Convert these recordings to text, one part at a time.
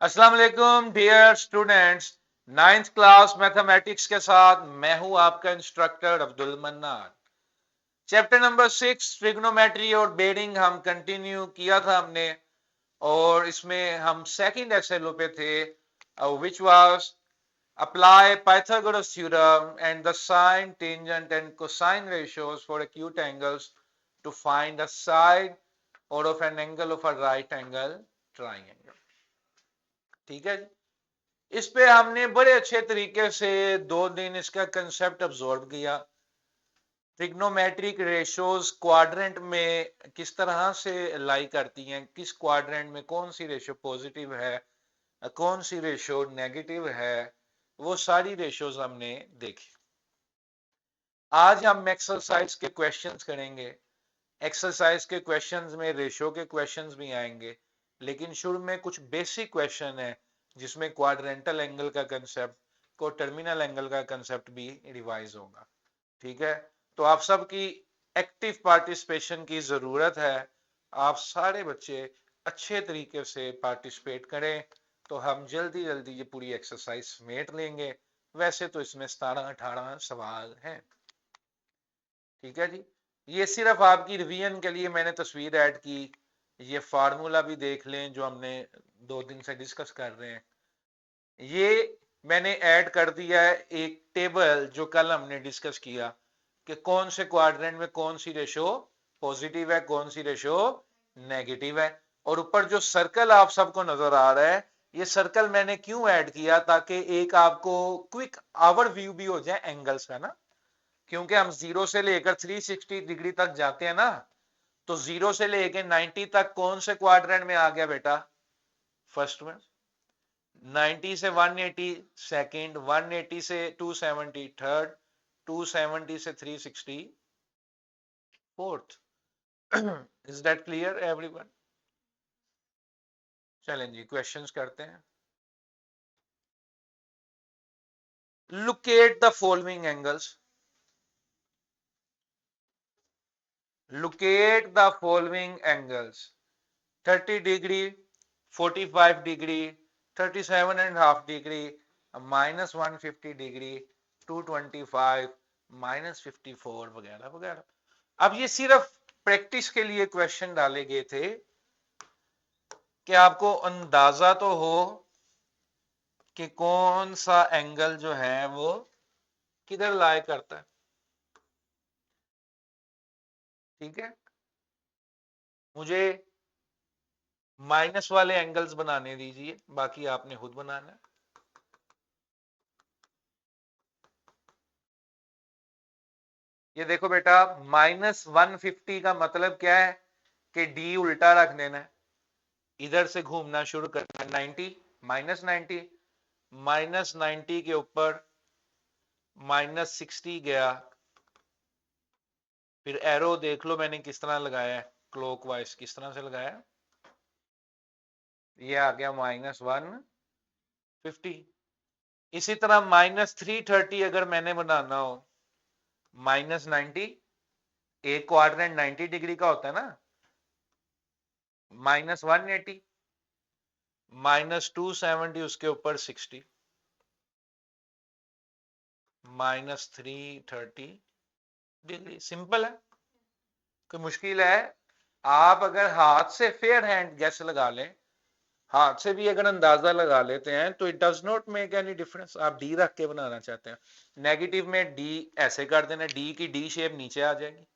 अस्सलाम वालेकुम dear students. Ninth class mathematics के साथ मैं हूं आपका instructor Abdul Mannan. Chapter number 6 trigonometry और बेरिंग हम कंटिन्यू किया था हमने, और इसमें हम सेकंड एक्सरसाइज पे थे, which was apply Pythagoras theorem and the sine tangent and cosine ratios for acute angles to find the side or of an angle of a right angle triangle. ठीक है, इस पे हमने बड़े अच्छे तरीके से 2 दिन इसका कंसेप्ट अब्जॉर्व किया। ट्रिग्नोमेट्रिक रेशोज क्वाड्रेंट में किस तरह से लाई करती हैं, किस क्वाड्रेंट में कौन सी रेशो पॉजिटिव है, कौन सी रेशो नेगेटिव है, वो सारी रेशोज हमने देखी। आज हम एक्सरसाइज के क्वेश्चंस करेंगे। एक्सरसाइज के क्वेश्चंस में रेशो के क्वेश्चंस भी आएंगे, लेकिन शुरू में कुछ बेसिक क्वेश्चन है जिसमें क्वाड्रेंटल एंगल का कंसेप्ट को टर्मिनल एंगल का कंसेप्ट भी रिवाइज होगा। ठीक है, तो आप सबकी एक्टिव पार्टिसिपेशन की जरूरत है। आप सारे बच्चे अच्छे तरीके से पार्टिसिपेट करें तो हम जल्दी जल्दी ये पूरी एक्सरसाइज समेट लेंगे। वैसे तो इसमें 17-18 सवाल हैं। ठीक है जी, ये सिर्फ आपकी रिवीजन के लिए मैंने तस्वीर ऐड की। ये फार्मूला भी देख लें जो हमने 2 दिन से डिस्कस कर रहे हैं। ये मैंने ऐड कर दिया है एक टेबल जो कल हमने डिस्कस किया कि कौन से क्वाड्रेंट में कौन सी रेशो पॉजिटिव है, कौन सी रेशो नेगेटिव है। और ऊपर जो सर्कल आप सबको नजर आ रहा है, ये सर्कल मैंने क्यों ऐड किया, ताकि एक आपको क्विक ओवरव्यू भी हो जाए एंगल्स का ना। क्योंकि हम 0 से लेकर 360 डिग्री तक जाते हैं ना, तो 0 से लेकर 90 तक कौन से क्वाड्रेंट में आ गया बेटा? फर्स्ट में। 90 से 180 सेकंड, 180 से 270 थर्ड, 270 से 360 fourth. Is that clear everyone? चलें जी, क्वेश्चंस करते हैं। Locate the following angles. Locate the following angles: 30 degree, 45 degree, 37.5 degree, -150 degree, 225, -54 वगैरह वगैरह। अब ये सिर्फ प्रैक्टिस के लिए क्वेश्चन डाले गए थे कि आपको अंदाजा तो हो कि कौन सा एंगल जो है वो किधर लाई करता है। ठीक है, मुझे माइनस वाले एंगल्स बनाने दीजिए, बाकी आपने खुद बनाना है। ये देखो बेटा, -150 का मतलब क्या है कि डी उल्टा रख देना है, इधर से घूमना शुरू करना है 90, -90, -90 के ऊपर -60 गया। फिर एरो देख लो मैंने किस तरह लगाया है, क्लॉकवाइज किस तरह से लगाया। ये आ गया -150। इसी तरह -330 अगर मैंने बनाना हो, -90, एक क्वाड्रेंट 90 डिग्री का होता है ना, -180, -270 उसके ऊपर 60, -330 डिग्री। सिंपल है, कोई मुश्किल है? आप अगर हाथ से फेयर हैंड गैस लगा लें, हाथ से भी अगर अंदाजा लगा लेते हैं, तो it does not make any difference. आप डी रख के बनाना चाहते हैं, नेगेटिव में डी ऐसे कर देना, डी की डी शेप नीचे आ जाएगी,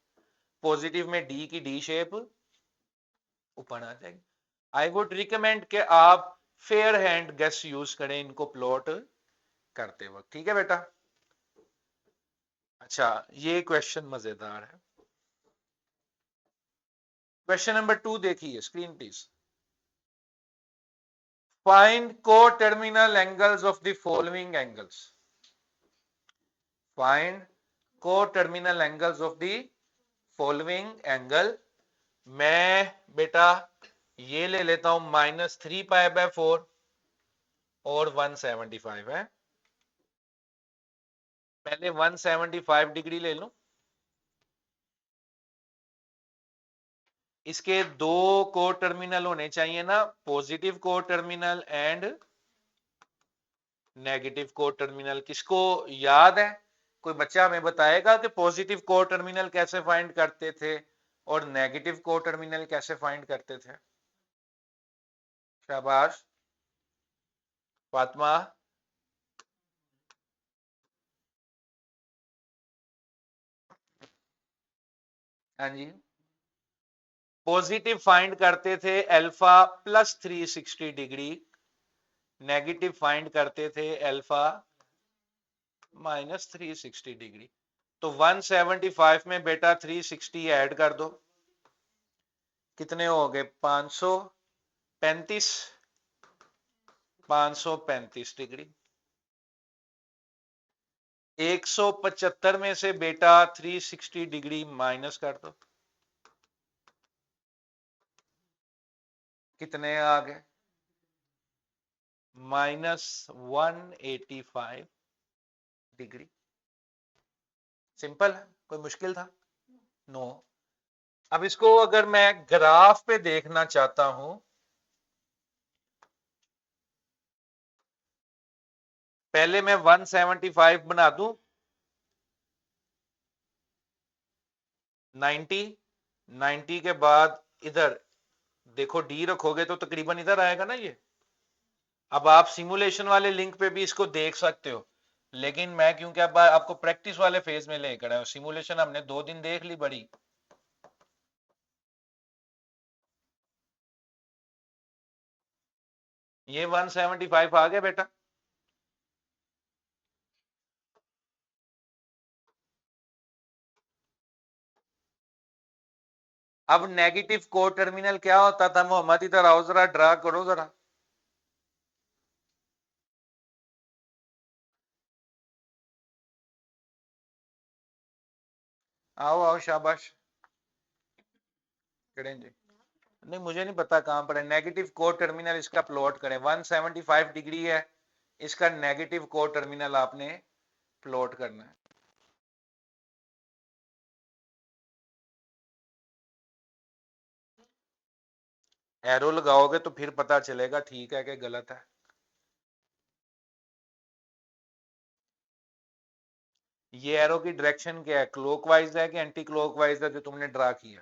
पॉजिटिव में डी की डी शेप ऊपर आ जाएगी। आई वुड रिकमेंड कि आप फेयर हैंड गैस यूज करें इनको प्लॉट करते वक्त। ठीक है बेटा? अच्छा, ये क्वेश्चन मजेदार है। क्वेश्चन नंबर 2 देखिए screen please. Find co-terminal angles of the following angles. Find co-terminal angles of the following angle. मैं बेटा ये ले लेता हूं -3π/4 और 175 है। पहले 175 डिग्री ले लूं, इसके दो को टर्मिनल होने चाहिए ना, पॉजिटिव को टर्मिनल एंड नेगेटिव को टर्मिनल। किसको याद है? कोई बच्चा हमें बताएगा कि पॉजिटिव को टर्मिनल कैसे फाइंड करते थे और नेगेटिव को टर्मिनल कैसे फाइंड करते थे? शाबाश फातिमा। हाँ जी, पॉजिटिव फाइंड करते थे alpha plus 360 degree, negative find करते थे अल्फा माइनस 360 डिग्री। तो 175 में बेटा 360 ऐड कर दो, कितने हो गए? 535, 535 डिग्री। 175 में से बेटा 360 डिग्री माइनस कर दो, कितने आ गए? -185 डिग्री। सिंपल है, कोई मुश्किल था? नो। अब इसको अगर मैं ग्राफ पे देखना चाहता हूं, पहले मैं 175 बना दूं 90, 90 के बाद इधर देखो डी रखोगे तो तकरीबन इधर आएगा ना ये। अब आप सिमुलेशन वाले लिंक पे भी इसको देख सकते हो, लेकिन मैं क्योंकि अब आपको प्रैक्टिस वाले फेज में लेकर आया, सिमुलेशन हमने 2 दिन देख ली बड़ी। ये 175 आ गया बेटा। अब नेगेटिव को टर्मिनल क्या होता था मोहम्मद? इधर आओ जरा, ड्रा करो जरा। आओ आओ, शाबाश जी। नहीं मुझे नहीं पता कहां पर है नेगेटिव को टर्मिनल, इसका प्लॉट करें। 175 डिग्री है, इसका नेगेटिव को टर्मिनल आपने प्लॉट करना है। एरो लगाओगे तो फिर पता चलेगा ठीक है कि गलत है। ये एरो की डायरेक्शन क्या है? क्लॉकवाइज है कि एंटी क्लॉकवाइज है जो तुमने ड्रा किया?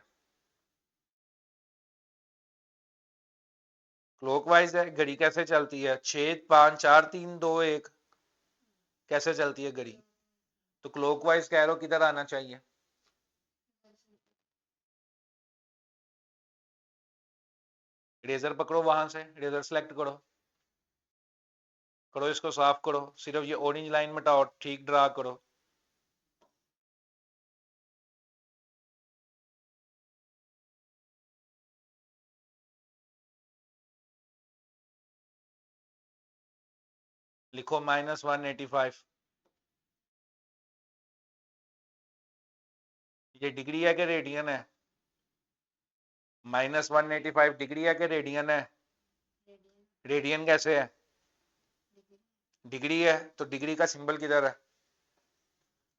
क्लॉकवाइज है। घड़ी कैसे चलती है? 6 5 4 3 2 1, कैसे चलती है घड़ी? तो क्लॉकवाइज का एरो किधर आना चाहिए? इरेजर पकड़ो, वहां से इरेजर सेलेक्ट करो, करो इसको साफ करो, सिर्फ ये ऑरेंज लाइन मिटाओ, ठीक ड्रा करो। लिखो -185। ये डिग्री है कि रेडियन है? -185 डिग्री है कि रेडियन है? रेडियन कैसे है? डिग्री है, तो डिग्री का सिंबल किधर है?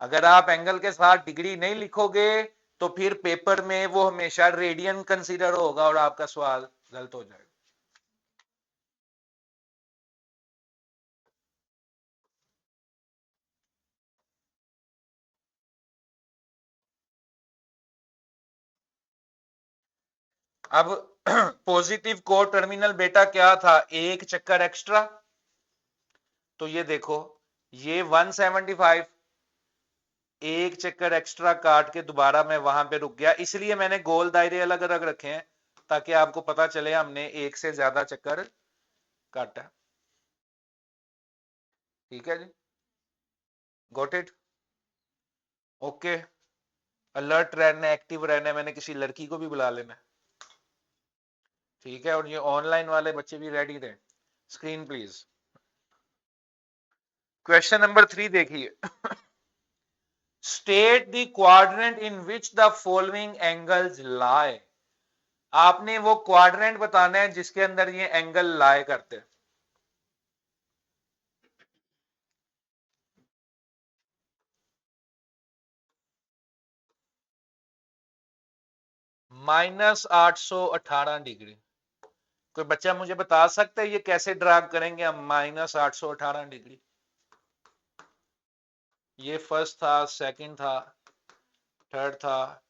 अगर आप एंगल के साथ डिग्री नहीं लिखोगे तो फिर पेपर में वो हमेशा रेडियन कंसीडर होगा और आपका सवाल गलत हो जाएगा। अब पॉजिटिव को टर्मिनल बेटा क्या था? एक चक्कर एक्स्ट्रा। तो ये देखो, ये 175 एक चक्कर एक्स्ट्रा काट के दोबारा मैं वहां पे रुक गया, इसलिए मैंने गोल दायरे अलग अलग रखे हैं ताकि आपको पता चले हमने एक से ज्यादा चक्कर काटा। ठीक है जी, गॉट इट? ओके, अलर्ट रहना, एक्टिव रहना है। मैंने किसी लड़की को भी बुला लेना, ठीक है? और ये ऑनलाइन वाले बच्चे भी रेडी रहे। Screen please. क्वेश्चन नंबर 3 देखिए। State the quadrant in which the following angles lie. आपने वो क्वाड्रेंट बताना है जिसके अंदर ये एंगल लाई करते हैं। -818 डिग्री। कोई बच्चा मुझे बता सकता है ये कैसे ड्रैग करेंगे हम -818 डिग्री? ये फर्स्ट था, सेकंड था, थर्ड था,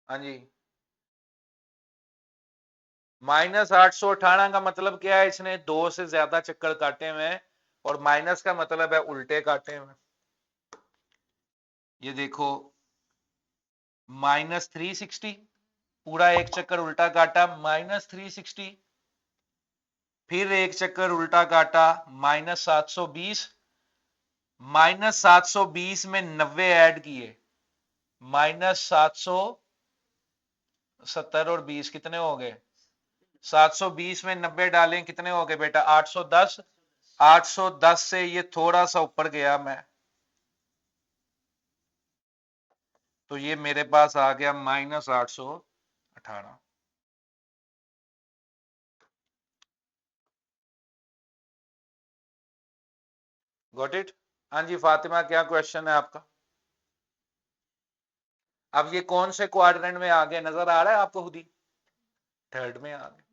हाँ जी। -818 का मतलब क्या है? इसने 2 से ज्यादा चक्कर काटे हुए हैं, और माइनस का मतलब है उल्टे काटे हुए। ये देखो, -360, पूरा एक चक्कर उल्टा काटा, -360, फिर एक चक्कर उल्टा काटा, -720, -720 में 90 ऐड किए, -770 और 20 कितने हो गए? 720 में 90 डालें, कितने हो गए बेटा? 810। 810 से ये थोड़ा सा ऊपर गया मैं, तो ये मेरे पास आ गया -818। Got it? हाँ जी फातिमा, क्या क्वेश्चन है आपका? अब ये कौन से क्वाड्रेंट में आ गया, नजर आ रहा है आपको खुद ही? थर्ड में आ गया।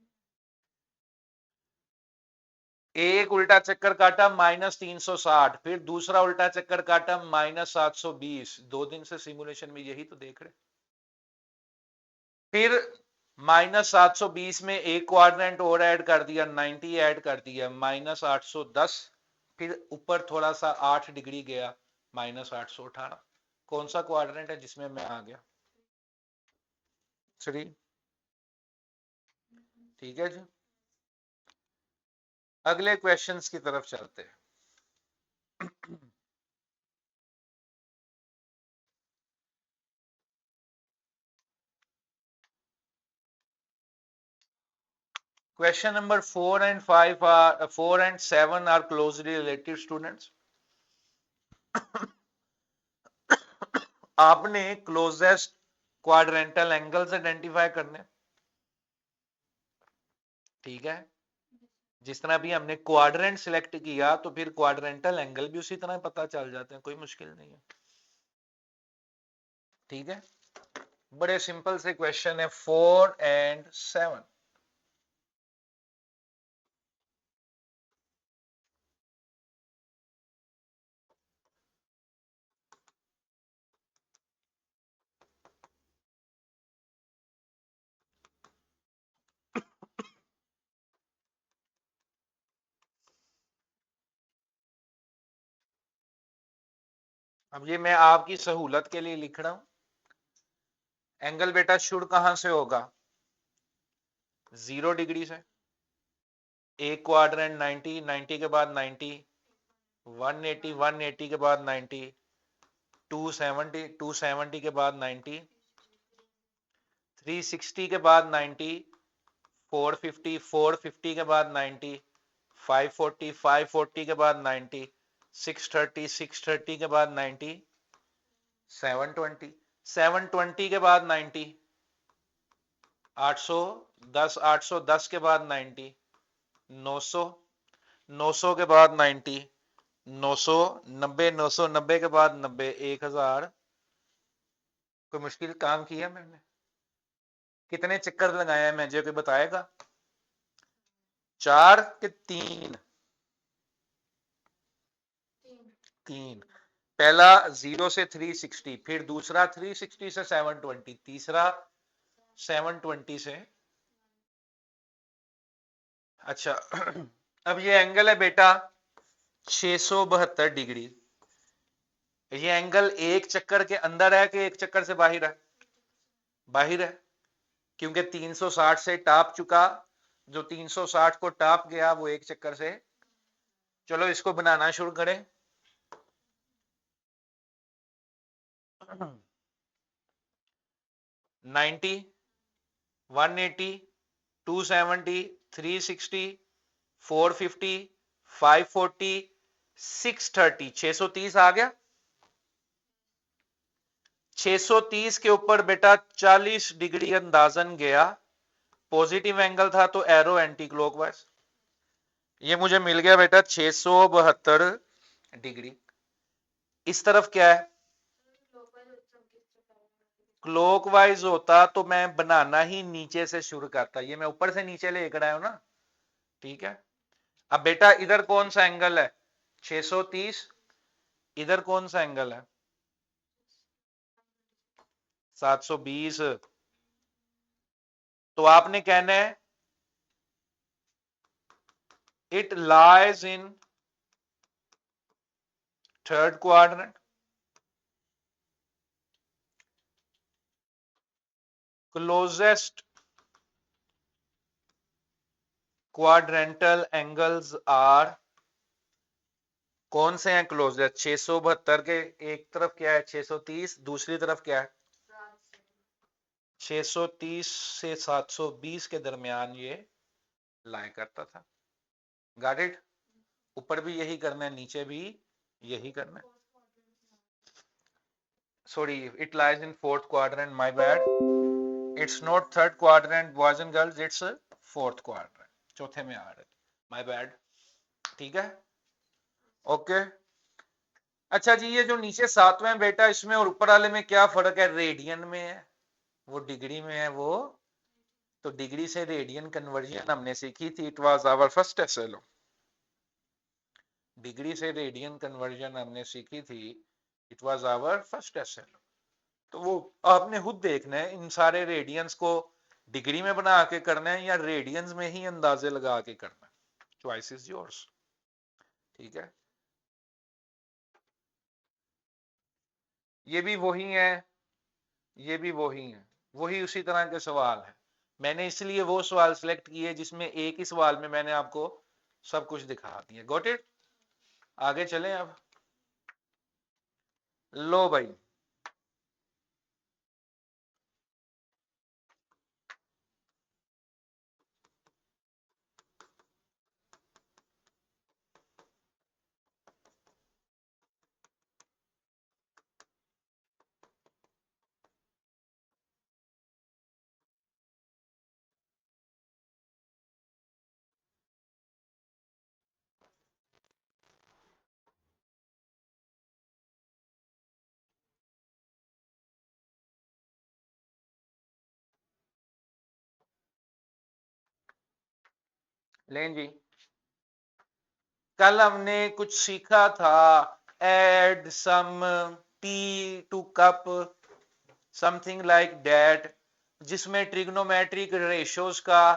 एक उल्टा चक्कर काटा -360, फिर दूसरा उल्टा चक्कर काटा -720। 2 दिन से सिमुलेशन में यही तो देख रहे। फिर -720 में एक क्वाड्रेंट और ऐड कर दिया, 90 ऐड कर दिया, -810, फिर ऊपर थोड़ा सा 8 डिग्री गया, -818। कौन सा क्वाड्रेंट है जिसमें मैं आ गया? 3। ठीक है जी, अगले क्वेश्चंस की तरफ चलते हैं। Question number 4 and 5 are 4 and 7 are closely related students. आपने क्लोजेस्ट क्वाड्रेंटल एंगल्स आइडेंटिफाई करने, ठीक है? जिस तरह भी हमने क्वाड्रेंट सिलेक्ट किया तो फिर क्वाड्रेंटल एंगल भी उसी तरह पता चल जाते हैं, कोई मुश्किल नहीं है। ठीक है, बड़े सिंपल से क्वेश्चन है 4 and 7। अब ये मैं आपकी सहूलत के लिए लिख रहा हूं। एंगल बेटा शुरू कहां से होगा? 0 डिग्री से। एक क्वाड्रेंट 90, 90 के बाद 90, 180, 180 के बाद 90, 270, 270 के बाद 90, 360 के बाद 90, 450, 450 के बाद 90, 540, 540 के बाद 90, 630, 630 के बाद 90, 720, 720 के बाद 90, 810, 810 के बाद 90, 900, 900 के बाद 90, 990, 990 के बाद 90, 1000। कोई मुश्किल काम किया मैंने? कितने चक्कर लगाए हैं मुझे कोई बताएगा? 4 के 3? 3। पहला 0 से 360, फिर दूसरा 360 से 720, तीसरा 720 से। अच्छा अब ये एंगल है बेटा 672 डिग्री। ये एंगल एक चक्कर के अंदर है कि एक चक्कर से बाहर है? बाहर है, क्योंकि 360 से टाप चुका, जो 360 को टाप गया वो एक चक्कर से। चलो इसको बनाना शुरू करें। 90, 180, 270, 360, 450, 540, 630, 630 आ गया। 630 के ऊपर बेटा 40 डिग्री अंदाजन गया, पॉजिटिव एंगल था तो एरो एंटी क्लॉकवाइज। ये मुझे मिल गया बेटा 672 डिग्री। इस तरफ क्या है, क्लॉकवाइज होता तो मैं बनाना ही नीचे से शुरू करता, ये मैं ऊपर से नीचे लेकर आया हूं ना, ठीक है। अब बेटा इधर कौन सा एंगल है, 630, इधर कौन सा एंगल है, 720। तो आपने कहना है it lies in third quadrant, closest quadrantal angles are, कौन से हैं क्लोजेस्ट, 672 के एक तरफ क्या है 630, दूसरी तरफ क्या है 630 से 720 के दरमियान ये लाई करता था। Got it. ऊपर भी यही करना है, नीचे भी यही करना है। Sorry, it lies in fourth quadrant, my bad, it's not third quadrant boys and girls, it's fourth quadrant, चौथे में आ रहा है, माय बैड, ठीक है, ओके। अच्छा जी, ये जो नीचे सातवें बेटा, इसमें और ऊपर वाले में क्या फर्क है, रेडियन में है, वो डिग्री में है वो, तो डिग्री से रेडियन कन्वर्जन हमने सीखी थी, it was our first SLO, degree से रेडियन कन्वर्जन हमने सीखी थी, it was our first SLO. तो वो आपने खुद देखना है, इन सारे रेडियंस को डिग्री में बना के करना है या रेडियंस में ही अंदाजे लगा के करना है, चॉइस इज योर्स, ठीक है। ये भी वही है, ये भी वही है, वही उसी तरह के सवाल है। मैंने इसलिए वो सवाल सिलेक्ट किए जिसमें एक ही सवाल में मैंने आपको सब कुछ दिखा दिया। Got it. आगे चलें अब। लो भाई, लें जी, कल हमने कुछ सीखा था, add some tea to cup, something like that, जिसमें ट्रिग्नोमेट्रिक रेशोज का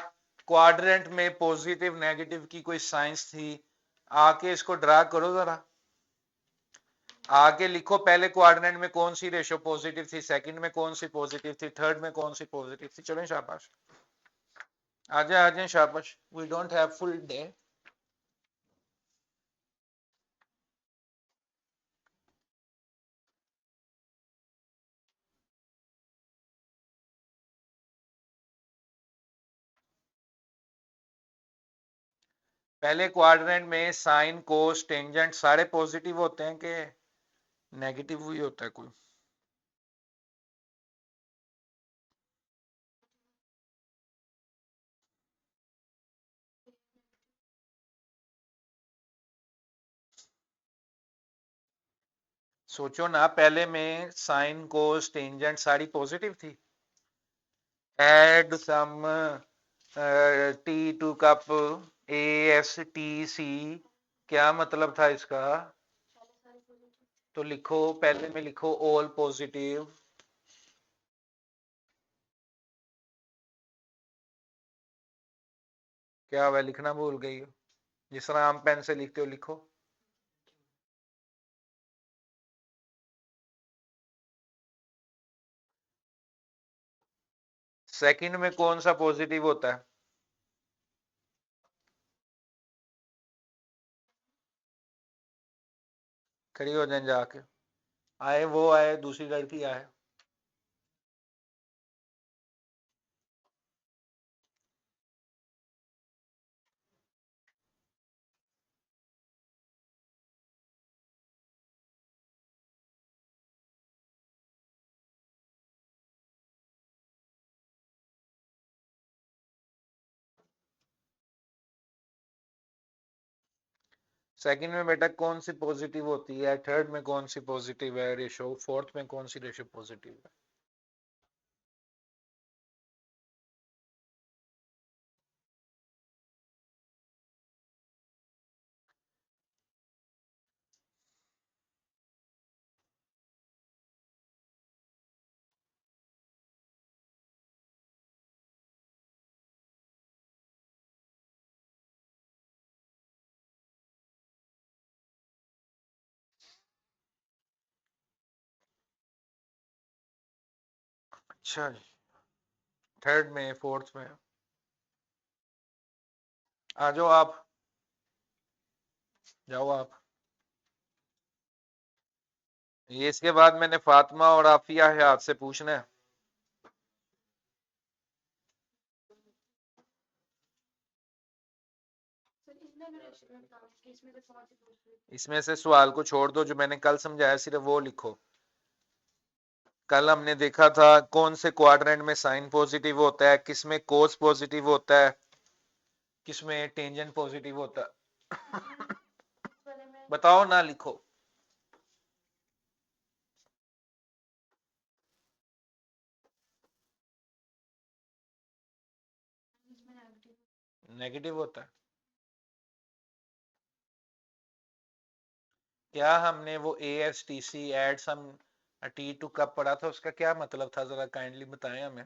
क्वाड्रेंट में पॉजिटिव नेगेटिव की कोई साइंस थी। आके इसको ड्रा करो जरा, आगे लिखो पहले क्वाड्रेंट में कौन सी रेशो पॉजिटिव थी, सेकंड में कौन सी पॉजिटिव थी, थर्ड में कौन सी पॉजिटिव थी। चलो शाबाश, आ जाए शाबाश, we don't have full day. पहले क्वाड्रेंट में साइन कोस टेंजेंट सारे पॉजिटिव होते हैं कि नेगेटिव ही होता है कोई। सोचो ना, पहले में साइन कोस टेंजेंट सारी पॉजिटिव थी। Add some tea to cup A S T C, क्या मतलब था इसका, तो लिखो पहले में लिखो ऑल पॉजिटिव, क्या वह लिखना भूल गई हो, जिस तरह आम पेन से लिखते हो लिखो। सेकंड में कौन सा पॉजिटिव होता है, खड़ी हो जाए जाके, आए वो आए दूसरी लड़की आए। सेकंड में बेटा कौन सी पॉजिटिव होती है, थर्ड में कौन सी पॉजिटिव है रेशो, फोर्थ में कौन सी रेशो पॉजिटिव है? अच्छा, थर्ड में, फोर्थ में। आ जाओ आप, जाओ आप। ये इसके बाद मैंने फातिमा और आफिया हयात से पूछना है। इसमें से सवाल को छोड़ दो, जो मैंने कल समझाया सिर्फ वो लिखो। कल हमने देखा था कौन से क्वाड्रेंट में साइन पॉजिटिव होता है, किसमें कोस पॉजिटिव होता है, किसमें टेंजेंट पॉजिटिव होता है। बताओ ना, लिखो। नेगेटिव होता है। क्या हमने वो ASTC एड सम T2 कब पढ़ा था, उसका क्या मतलब था, जरा काइंडली बताएं हमें।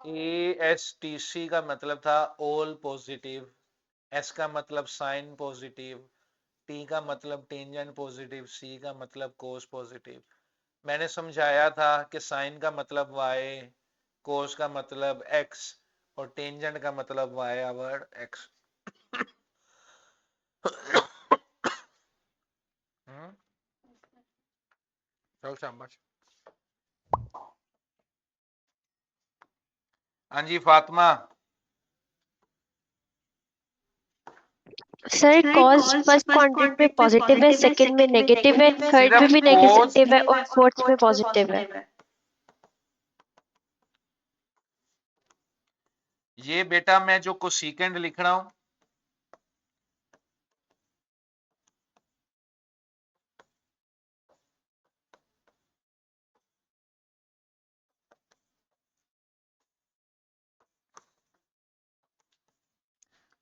ASTC का मतलब था ऑल पॉजिटिव, S का मतलब साइन पॉजिटिव, T का मतलब टेंजेंट पॉजिटिव, C का मतलब कोस पॉजिटिव। मैंने समझाया था कि साइन का मतलब Y, कोस का मतलब X और टेंजेंट का मतलब Y ओवर X। चल शाबाश। हाँ जी Fatima. Sir cause first quadrant में पॉजिटिव है, सेकंड में नेगेटिव है, थर्ड में सिर्फ भी कोस, नेगेटिव है और फोर्थ में पॉजिटिव है। ये बेटा मैं जो कोसिकेंड लिख रहा हूं,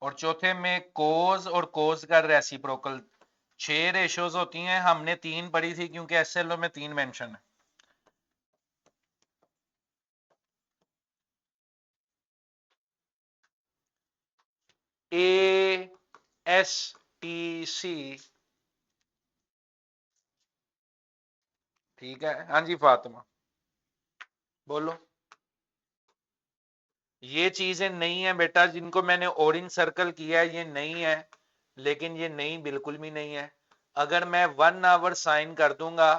और चौथे में कोस और कोस का रेसिप्रोकल। 6 रेशोज होती हैं, हमने 3 पढ़ी थी क्योंकि SLO में 3 मेंशन है। ASTC, ठीक है। हाँ जी फातिमा बोलो। ये चीजें नहीं है बेटा, जिनको मैंने ऑरेंज सर्कल किया है ये नहीं है, लेकिन ये नहीं बिल्कुल भी नहीं है। अगर मैं 1 आवर साइन कर दूंगा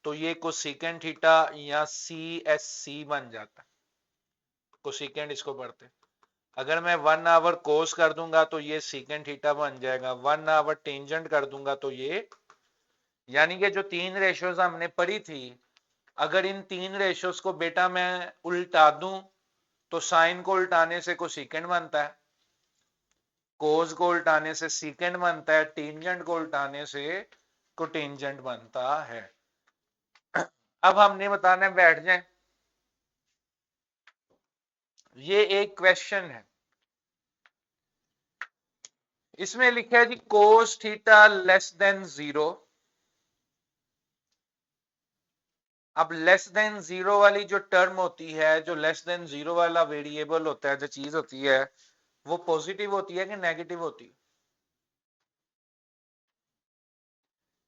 तो ये कोसेकेंड थीटा या CSC बन जाता है। कोसेकेंड इसको पढ़ते हैं। अगर मैं 1 आवर कोस कर दूंगा तो ये सीकेंड थीटा बन जाएगा, 1 आवर टेंजेंट कर दूंगा तो ये, यानी कि जो 3 रेशोज हमने पढ़ी थी, अगर इन 3 रेशोज को बेटा मैं उल्टा दूं तो साइन को उल्टाने से कोसेकेंड बनता है, कोस को उल्टाने से सीकेंड बनता है, टेंजेंट को उल्टाने से कोटेंजेंट बनता है। अब हमने बताना है, बैठ जाए। ये एक क्वेश्चन है, इसमें लिखा है जी कोस थीटा लेस देन 0। अब लेस देन 0 वाली जो टर्म होती है, जो लेस देन 0 वाला वेरिएबल होता है, जो चीज होती है, वो पॉजिटिव होती है कि नेगेटिव होती है?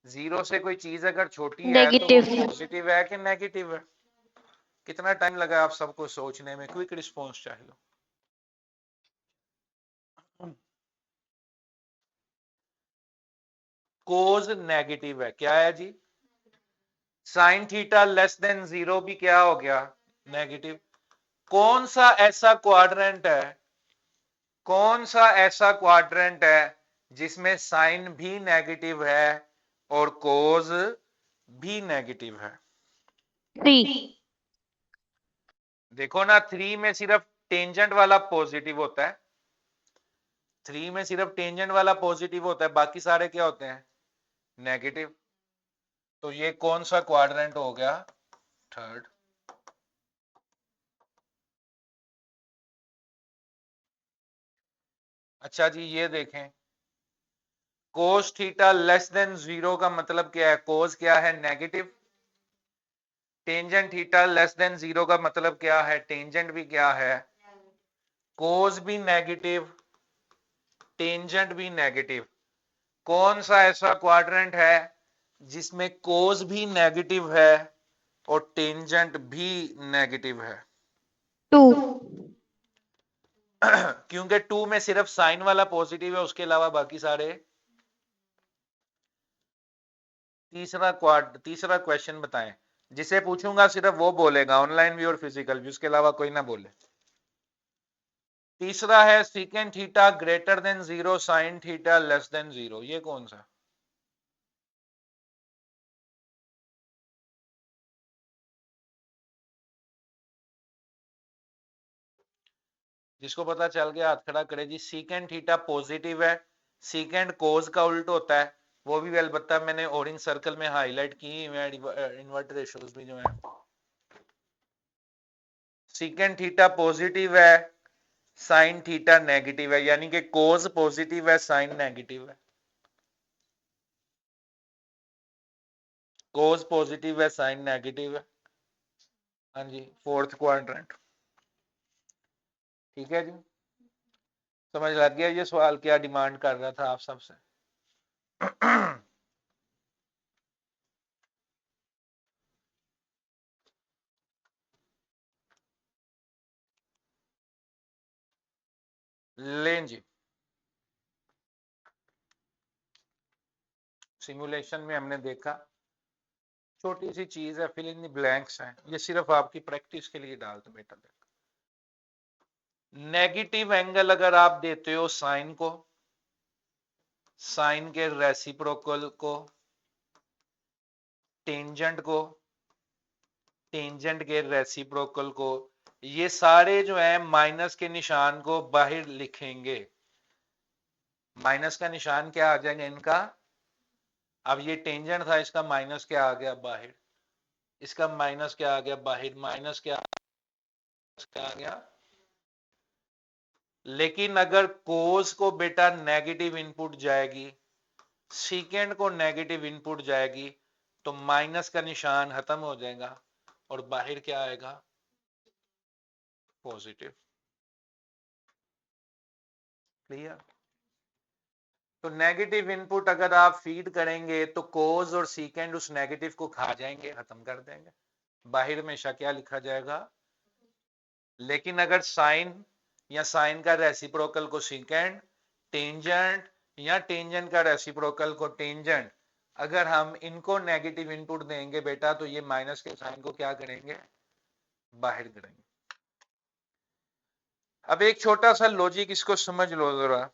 0 से कोई चीज अगर छोटी है तो वो नेगेटिव। पॉजिटिव है कि नेगेटिव है? कितना टाइम लगा आप सबको सोचने में? क्विक रिस्पॉन्स चाहिए। कोस नेगेटिव है, क्या है जी? साइन थीटा लेस देन 0 भी क्या हो गया? नेगेटिव। कौन सा ऐसा क्वाड्रेंट है कौन सा ऐसा क्वाड्रेंट है जिसमें साइन भी नेगेटिव है और कोज भी नेगेटिव है? 3. देखो ना, 3 में सिर्फ टेंजेंट वाला पॉजिटिव होता है, 3 में सिर्फ टेंजेंट वाला पॉजिटिव होता है, बाकी सारे क्या होते हैं? नेगेटिव। तो ये कौन सा क्वाड्रेंट हो गया? थर्ड। अच्छा जी, ये देखें, कोस थीटा लेस देन 0 का मतलब क्या है? कोस क्या है? Negative. Tangent theta less than 0 का मतलब क्या है? टेंजेंट भी क्या है? कोस भी नेगेटिव, टेंजेंट भी नेगेटिव। कौन सा ऐसा क्वाड्रेंट है जिसमें कोस भी नेगेटिव है और टेंजेंट भी नेगेटिव है? 2. क्योंकि 2 में सिर्फ साइन वाला पॉजिटिव है, उसके अलावा बाकी सारे। तीसरा क्वेश्चन बताएं, जिसे पूछूंगा सिर्फ वो बोलेगा, ऑनलाइन भी और फिजिकल भी, उसके अलावा कोई ना बोले। तीसरा है secant theta greater than 0 sine theta less than 0, ये कौन सा? जिसको पता चल गया हाथ खड़ा करे जी। सीकेंट थीटा पॉजिटिव है, सीकेंट कोज का उल्ट होता है, वो भी अलबत्ता मैंने ऑरेंज सर्कल में हाईलाइट की इन्वर्ट रेशियोज भी जो है। सीकेंट थीटा पॉजिटिव है, साइन थीटा नेगेटिव है, यानी कि कोज पॉजिटिव है, साइन नेगेटिव है। कोज पॉजिटिव है, साइन नेगेटिव है। हाँ जी, फोर्थ क्वाड्रेंट। ठीक है जी, समझ लग गया ये सवाल क्या डिमांड कर रहा था आप सबसे? लें जी, सिमुलेशन में हमने देखा, छोटी सी चीज है, फिल इन द ब्लैंक्स है, ये सिर्फ आपकी प्रैक्टिस के लिए डाल दो बेटा। नेगेटिव एंगल अगर आप देते हो साइन को, साइन के रेसिप्रोकल को, टेंजेंट को, टेंजेंट के रेसिप्रोकल को, ये सारे जो है माइनस के निशान को बाहर लिखेंगे। माइनस का निशान क्या आ जाएगा इनका? अब ये टेंजेंट था, इसका माइनस क्या आ गया? बाहर। इसका माइनस क्या आ गया? बाहर। माइनस क्या आ गया? लेकिन अगर कोस को बेटा नेगेटिव इनपुट जाएगी, सीकेंड को नेगेटिव इनपुट जाएगी, तो माइनस का निशान खत्म हो जाएगा और बाहर क्या आएगा? पॉजिटिव। क्लियर? तो नेगेटिव इनपुट अगर आप फीड करेंगे तो कोस और सीकेंड उस नेगेटिव को खा जाएंगे, खत्म कर देंगे, बाहर हमेशा क्या लिखा जाएगा? लेकिन अगर साइन या साइन का रेसिप्रोकल को सीकेंड, टेंजेंट या टेंजेंट का रेसिप्रोकल को टेंजेंट, अगर हम इनको नेगेटिव इनपुट देंगे बेटा, तो ये माइनस के साइन को क्या करेंगे? बाहर करेंगे। अब एक छोटा सा लॉजिक इसको समझ लो जरा,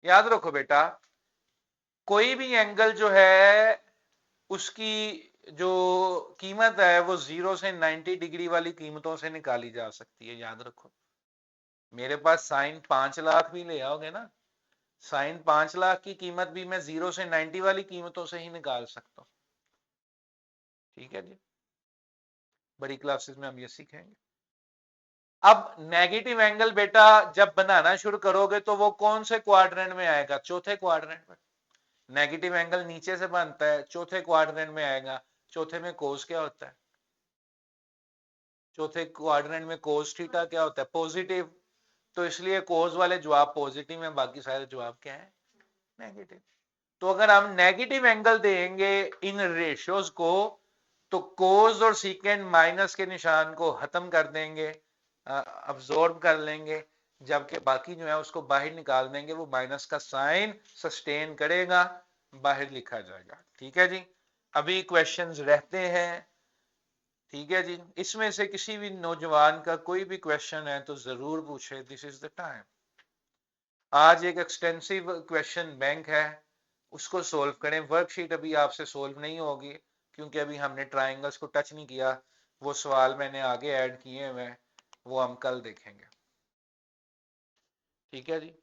याद रखो बेटा, कोई भी एंगल जो है उसकी जो कीमत है वो 0 से 90 डिग्री वाली कीमतों से निकाली जा सकती है, याद रखो। मेरे पास साइन 5 लाख भी ले आओगे ना, साइन 5 लाख की कीमत भी मैं 0 से 90 वाली कीमतों से ही निकाल सकता हूं। ठीक है जी, बड़ी क्लासेस में हम ये सीखेंगे। अब नेगेटिव एंगल बेटा जब बनाना शुरू करोगे तो वो कौन से क्वाड्रेंट में आएगा? चौथे क्वाड्रेंट में। नेगेटिव एंगल नीचे से बनता है, चौथे क्वाड्रेंट में आएगा। चौथे में कोस क्या होता है? चौथे क्वाड्रेंट में कोस थीटा क्या होता है? पॉजिटिव। तो इसलिए कोस वाले जवाब पॉजिटिव हैं, बाकी सारे जवाब क्या है? नेगेटिव। तो अगर हम नेगेटिव एंगल देंगे इन रेशियोज को, तो कोस और सीकेंड माइनस के निशान को खत्म कर देंगे, अब्सॉर्ब कर लेंगे, जबकि बाकी जो है उसको बाहर निकाल देंगे, वो माइनस का साइन सस्टेन करेगा, बाहर लिखा जाएगा। ठीक है जी, अभी क्वेश्चंस रहते हैं। ठीक है जी, इसमें से किसी भी नौजवान का कोई भी क्वेश्चन है तो जरूर पूछे, दिस इज द टाइम। आज एक एक्सटेंसिव क्वेश्चन बैंक है, उसको सोल्व करें। वर्कशीट अभी आपसे सोल्व नहीं होगी क्योंकि अभी हमने ट्राइंगल्स को टच नहीं किया, वो सवाल मैंने आगे ऐड किए हुए हैं, वो हम कल देखेंगे। ठीक है जी,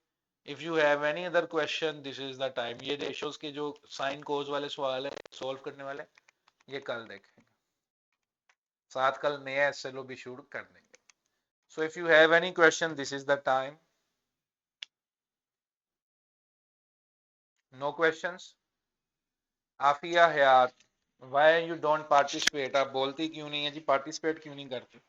if you have any other question this is the time. ये रेशोज के जो साइन कोज वाले सवाल है सोल्व करने वाले, ये कल देखेंगे, साथ कल नया एसएलओ भी शुरू कर देंगे। So if you have any question this is the time. No questions? Afia Hayat, why you don't participate, आप बोलती क्यों नहीं है जी, पार्टिसिपेट क्यों नहीं करते?